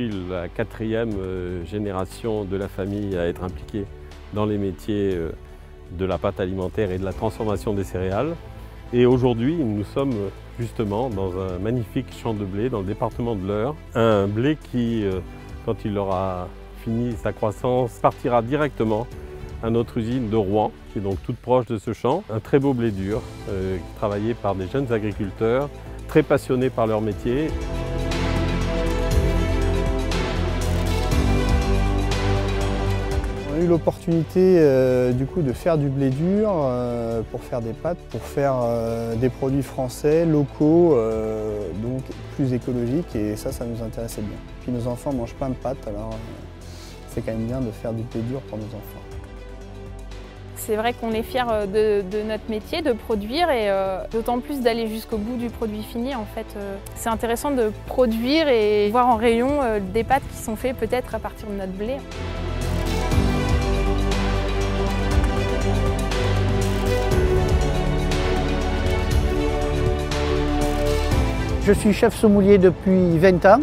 suis la quatrième génération de la famille à être impliquée dans les métiers de la pâte alimentaire et de la transformation des céréales. Et aujourd'hui, nous sommes justement dans un magnifique champ de blé dans le département de l'Eure. Un blé qui, quand il aura fini sa croissance, partira directement à notre usine de Rouen, qui est donc toute proche de ce champ. Un très beau blé dur, travaillé par des jeunes agriculteurs, très passionnés par leur métier. On a eu l'opportunité du coup de faire du blé dur pour faire des pâtes, pour faire des produits français, locaux, donc plus écologiques, et ça nous intéressait bien. Puis nos enfants mangent plein de pâtes, alors c'est quand même bien de faire du blé dur pour nos enfants. C'est vrai qu'on est fiers de notre métier, de produire, et d'autant plus d'aller jusqu'au bout du produit fini. En fait, c'est intéressant de produire et voir en rayon des pâtes qui sont faites peut-être à partir de notre blé. Je suis chef sommelier depuis 20 ans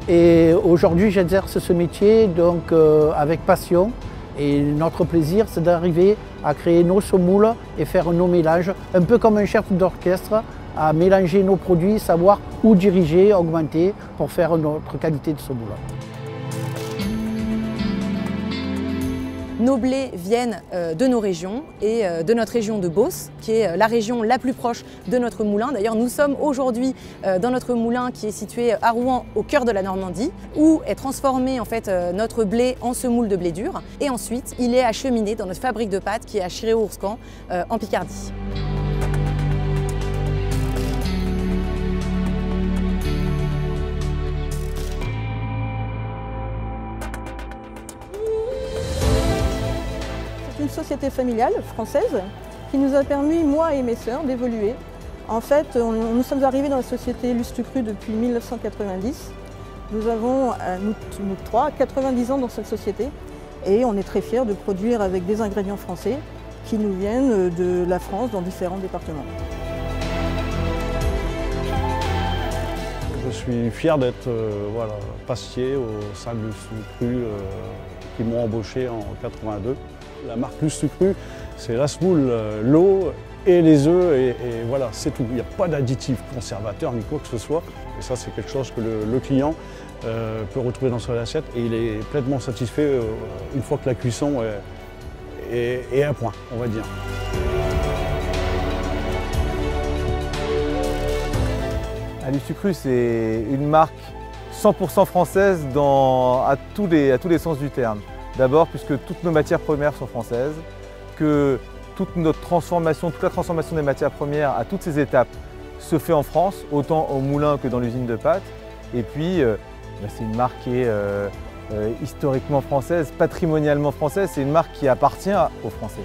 et aujourd'hui j'exerce ce métier donc, avec passion. Et notre plaisir, c'est d'arriver à créer nos semoule et faire nos mélanges, un peu comme un chef d'orchestre, à mélanger nos produits, savoir où diriger, augmenter pour faire notre qualité de semoule. Nos blés viennent de nos régions et de notre région de Beauce, qui est la région la plus proche de notre moulin. D'ailleurs, nous sommes aujourd'hui dans notre moulin qui est situé à Rouen, au cœur de la Normandie, où est transformé en fait notre blé en semoule de blé dur. Et ensuite, il est acheminé dans notre fabrique de pâtes qui est à Chiréo-Ourcans, en Picardie. Une société familiale française qui nous a permis, moi et mes sœurs, d'évoluer. En fait, nous sommes arrivés dans la société Lustucru depuis 1990. Nous avons, nous trois, 90 ans dans cette société et on est très fiers de produire avec des ingrédients français qui nous viennent de la France dans différents départements. Je suis fier d'être pâtissier au sein de Lustucru qui m'ont embauché en 82. La marque Lustucru, c'est la semoule, l'eau et les œufs et voilà, c'est tout. Il n'y a pas d'additifs conservateurs ni quoi que ce soit. Et ça, c'est quelque chose que le client peut retrouver dans son assiette et il est pleinement satisfait une fois que la cuisson est à point, on va dire. Lustucru, c'est une marque 100% française à tous les sens du terme. D'abord, puisque toutes nos matières premières sont françaises, que toute la transformation des matières premières à toutes ces étapes se fait en France, autant au moulin que dans l'usine de pâtes. Et puis, c'est une marque qui est historiquement française, patrimonialement française, c'est une marque qui appartient aux Français.